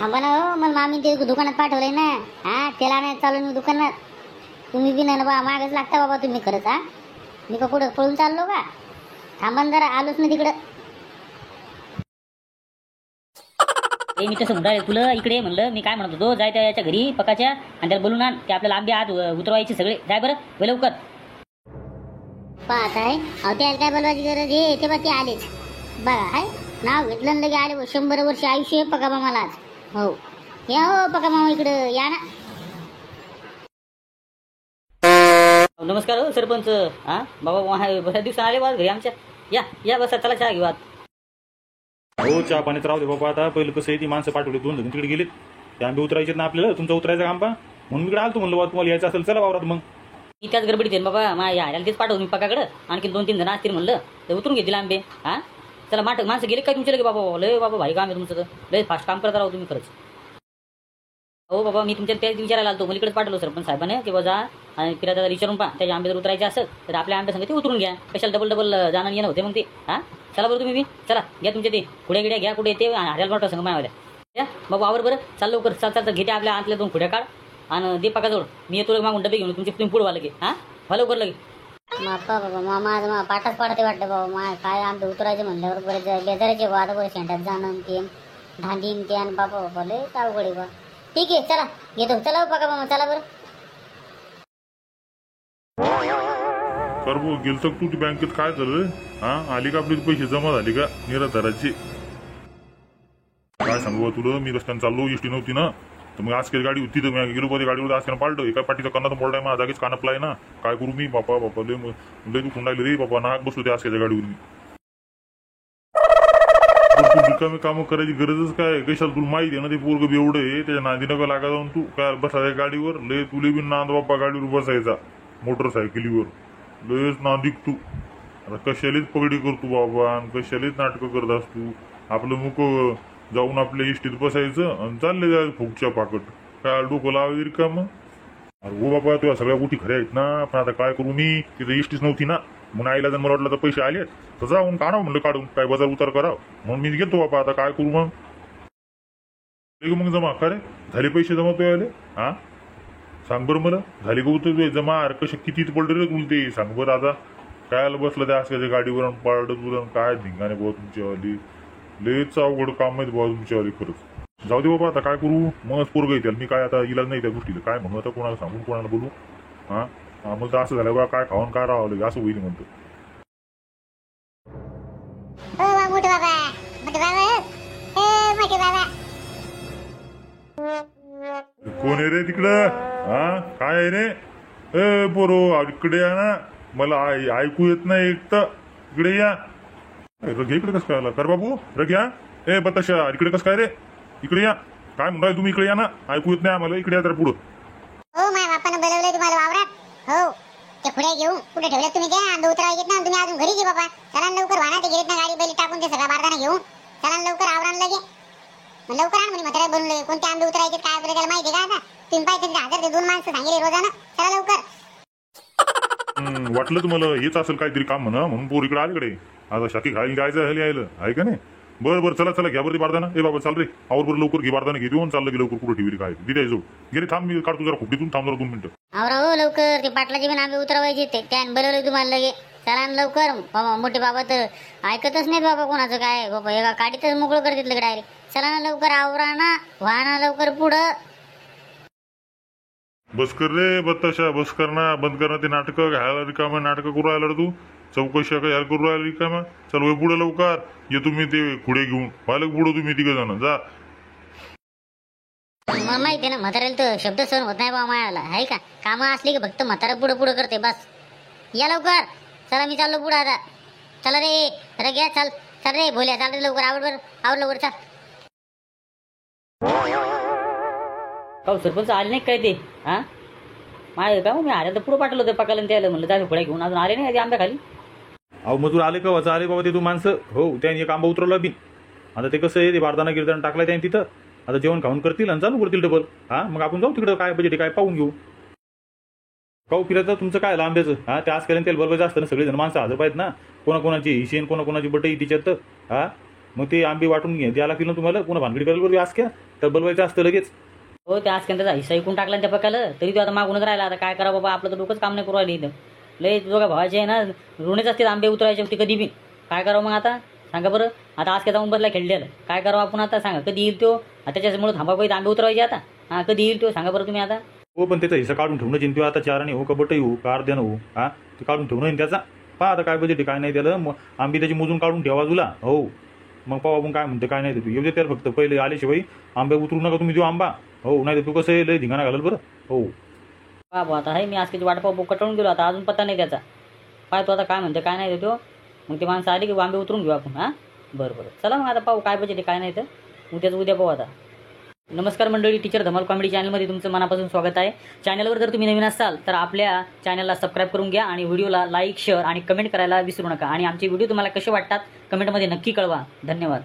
थांबा ना हो, मला मामी ते दुकानात पाठवलंय ना. हा त्याला नाही चालू मी दुकानात. तुम्ही बी ना बा मागच लागता बाबा तुम्ही खरंच. हा मी का कुठं पळून चाललो का? थांबा ना जरा, आलोच ना तिकडं. मी तसं म्हणतो तुला इकडे म्हणलं. मी काय म्हणत होतो, जाय त्या याच्या घरी पकाच्या आणि त्याला बोलून आण. ते आपल्याला आंबे आत उतरवायचे सगळे. जाय बरं वय लवकर. पाहत आहे अहो, त्याला काय बोलवायची गरज आहे? ते बा ते आलेच बघा. हाय नाव घेतलं ना लगे आले. 100 वर्ष आयुष्य आहे पका मामाला आज. हो या हो पका मामा इकडं या ना. नमस्कार हो सरपंच. हा बाबा बऱ्याच दिवसात आले बा घरी आमच्या. या या बसा, चला चहा घेऊ आत. हो चहा पाण्यात राहू दे बाबा. आता पहिलं कसं आहे, ती माणसं पाठवली 2 जण तिकडे गेलेत. ते आंबे उतरायचे ना आपल्याला. तुमचा उतरायचा काम पा म्हणून इकडे आलतो. म्हणलं बाबा तुम्हाला यायचं असेल चला वावरात. मग मी त्याच गडबडीत आहे बाबा. यायला तेच पाठवून मी पकाकडं. आणखी 2-3 जण असतील म्हणलं ते उतरून घेतील आंबे. हा चला माणसं गेले काय तुमच्या लगे बाबा? लय बाबा भारी काम आहे तुमचं. तर लय फास्ट काम करता राहू तुम्ही खरंच. हो बाबा, मी तुमच्या त्याच विचारायला आलतो. मुलीकडेच पाठवलं सरपंच साहेबाने की बाबा जा आणि फिरायला विचारून पहा. त्याचे आंबे जर उतरायचे असेल तर आपल्या आंबे संग ते उतरून घ्या. कशाला डबल जाणं येणं होते मग ते. हा चला बरं तुम्ही चला घ्या तुमचे ते खुड्या गिड्या घ्या. कुठे ते हऱ्याला मोठं संग मावाल्या या बाबा आवर बरं. चाल लवकर. चाल घेते आपल्या आतल्या 2 खुड्या काढ आणि दे पकाजवळ. मी येतो मागून डबे घेऊन. तुमची तुम्ही पुढं व्हा लगे. हा व्हा लवकर लगे. बाप्पा बाबा माझं पाठच पाडते वाटतं बाबा. मा काय आंबे उतरायचे म्हणल्यावर बरेच बेजाराचे बा. आता बरं शेंड्यात जाणं ते ढांडीन ते आणि बापा बाबा लय अवघड बा. ठीक आहे चला घेतो. चला पका मामा चला बरं. करबो गेलतो तू ती बँकेत काय झालं? हा आली का आपले पैसे जमा झाले का निराधाराचे? काय सांगू तुला, मी रस्त्याने चाललो, एसटी नव्हती ना, तर मग आज काही गाडी होती तर मी गेलो मध्ये गाडीवर आज पालतो. एका पाठीचा कानात मोडलाय माझा, जागीच कानापलाय ना. काय करू मी बापा बापा लय तू खुंडायला रे बाबा. नाक बसलो त्या आजच्या गाडीवर मी. तू रिकामी कामं करायची गरजच काय? कशाला तुला माहिती आहे ना ते पोरग एवढं आहे, त्याच्या नादी नका लागा जाऊन तू काय बसायच्या गाडीवर. लय तुले बी नांद बाप्पा गाडीवर बसायचा मोटरसायकलीवर. लयच नादिक तू. आता कशालीच पगडी करतो बाबा आणि कशालीच नाटकं करत असतो. आपलं मुक जाऊन आपल्या इष्टीत बसायचं आणि चालले जायचं फुकच्या पाकट. काय डोकं लावायचं रिकामं? अरे हो बाबा तुझ्या सगळ्या गोष्टी खऱ्या आहेत ना, पण आता काय करू मी? तिथं इष्टीच नव्हती ना. म्हणून आईला जर मला वाटलं तर पैसे आले तर जाऊन काढावं म्हणलं काढून काय बाजार उतार करावं म्हणून मी घेतो बाबा. आता काय करू मग जमा खरे झाले पैसे जमा तो आले. हा सांग बरं मला झाली का उतर जमा? अरे कशा किती पडले रे तुला ते सांग बरं. आता काय बसलं त्या आजकालच्या गाडीवर पाळत तुला काय धिंगाणे बाबा तुमच्यावाली. लयच अवघड काम आहेत बाबा तुमच्यावाली खरंच. जाऊ दे बाबा आता काय करू? मगच पोरग येतील. मी काय आता इलाज नाही त्या गोष्टीला. काय म्हणू आता कोणाला सांगून कोणाला बोलू? हा मग तर असं झालं बा काय खाऊन काय राहावं असं होईल म्हणतो. मोठे बाबा मोठे बाबा मोठे बाबा. कोण आहे रे तिकडं? हा काय आहे रे? ए पोरो इकडे या ना. मला ऐकू येत नाही एक तर. इकडे या. रघ्या इकडे कसं काय आला? कर बाबू रघ्या. ए बताशा इकडे कसं काय रे? इकडे या. काय म्हणताय तुम्ही? इकडे या ना. ऐकू येत नाही आम्हाला. इकडे या तर पुढं. हो माझ्या बापानं बोलवलंय तुम्हाला वावरात. हो ते खुड्या घेऊन कुठे ठेवले तुम्ही? त्या आंबे उतरायचे ना तुम्ही अजून घरी गे बाबा. चला लवकर वाहना ते गेलेत ना गाडी बैली टाकून ते सगळा बारदाना घेऊन. चला लवकर आवरण लगे. लवकर आण म्हणे म्हातारा बनले. कोणते आंबे उतरायचे काय आपल्याला माहिती का? आता तुम्ही पाहिजे 1000 ते 2 माणसं सांगितले रोजानं. चला लवकर. वाटलं तुम्हाला हेच असेल काहीतरी काम म्हणा म्हणून पोर इकडे आले इकडे. आता शाकी खायला जायचं यायला आहे का नाही? बरं चला चला घ्या बरं बारदाना. ए बाबा चाल रे आवर बरं लवकर घे बारदाना. घे देऊन चाललं की लवकर कुठं ठेवली काय दिद्या जाऊ. गेले थांब मी काढतो जरा खुपटीतून. थांब जरा 2 मिनिटं. आवरा हो लवकर. ते पाटलाचे पण आंबे उतरवायचे ते त्यान बोलवलंय तुम्हाला लगे. चला लवकर. बाबा मोठे बाबा तर ऐकतच नाही बाबा कोणाचं काय बाबा. एका काडीतच मोकळं करत लगे डायरेक्ट. चला ना लवकर आवरा ना. वाहना लवकर पुढं. बस कर रे बत्ताशा. बस कर ना. बंद कर ना ते नाटकं. घ्यायला रिकामा नाटकं करू राहिला तू. चौकशी काय करू राहिला रिकामा. चल वय पुढे लवकर. ये तुम्ही ते खुडे घेऊन. व्हायला पुढं तुम्ही 3 जण जा. मला माहिती आहे ना म्हाताऱ्याला तर शब्द सहन होत नाही बाबा मायाला. आहे का? कामं असली की फक्त म्हातारा पुढं पुढं करते बस. या लवकर. चला मी चाललो पुढं आता. चला रे अरे घ्या चल. चल रे भोल्या चाल रे लवकर. आवड लवकर चल. का सरपंच आले नाही काय ते? हा माझ्या का मी आल्या तर पुढं पाठवलं होतं पकाला त्याला. म्हणलं जाऊ खुड्या घेऊन. अजून आले नाही आंब्या खाली. अहो मजूर आले का वाचा आले बाबा ते तू माणसं. हो त्याने एक आंबा उतरवला बी. आता ते कसं आहे ते बारदाना गिरदाना टाकलाय त्याने तिथं. आता जेवण खाऊन करतील आणि चालू करतील डबल. हा मग आपण जाऊ तिकडं. काय बजेट काय पाहून घेऊ. काऊ फिरायचं तुमचं काय आंब्याचं? हा ते आज केलं तेल बरोबर असतं ना. सगळेजण माणसं हजर पाहिजेत ना. कोणाकोणाची हिशेन कोणाकोणाची बटई तिच्यात. हा मग ते आंबे वाटून द्या लागतील ना तुम्हाला, पुन्हा भानगडी करायला बरं आज क्या तर बोलवायचं असतं लगेच. हो त्या आज त्याचा हिस्सा ऐकून टाकला ना त्या पकाला, तरी तो आता मागूनच राहिला. आता काय करा बाबा, आपलं तर डोकंच काम नाही करू राहिलं इथं. लय तुझं भावाचे आहे ना, ऋणच असते आंबे उतरायचे होते कधी बी. काय करावं मग आता सांगा बरं. आता आज काय जाऊन बसला खेळलेलं, काय करावं आपण आता सांगा. कधी येईल तो आता, त्याच्यामुळे थांबा पाहिजे आंबे उतरायचे आता. हां कधी येईल तो सांगा बरं तुम्ही आता. हो पण त्याचा हिस्सा काढून ठेवणं चिंतो आता, चाराने हो कबट हो का अर्ध्यानं हो, हा ते काढून ठेवणं आहे त्याचा. पहा आता काय बजेट काय नाही त्याला, मग आंबे त्याची मोजून काढून ठेवा बाजूला. हो मग पाहू आपण काय म्हणते काय नाही ते. तू येऊ दे त्याला फक्त, पहिले आल्याशिवाय आंबे उतरू नका तुम्ही, देऊ आंबा. हो नाही तर तू कसं आहे लय धिंगाणा घालल बरं. हो बाबा आता आहे मी आज किती वाट पाहू कटवून गेलो, आता अजून पत्ता नाही त्याचा. पाय तो आता काय म्हणते काय नाही देतो. मग ते माणसं आली की आंबे उतरून घेऊ आपण. हां बरं बरं चला मग आता पाहू काय बजेट काय नाही तर उद्या पाहू आता. नमस्कार मंडळी, टीचर धमाल कॉमेडी चॅनलमध्ये तुमचं मनापासून स्वागत आहे. चॅनलवर जर तुम्ही नवीन असाल तर आपल्या चॅनलला सबस्क्राईब करून घ्या आणि व्हिडिओला लाईक शेअर आणि कमेंट करायला विसरू नका. आणि आमचे व्हिडिओ तुम्हाला कसे वाटतात कमेंटमध्ये नक्की कळवा. धन्यवाद.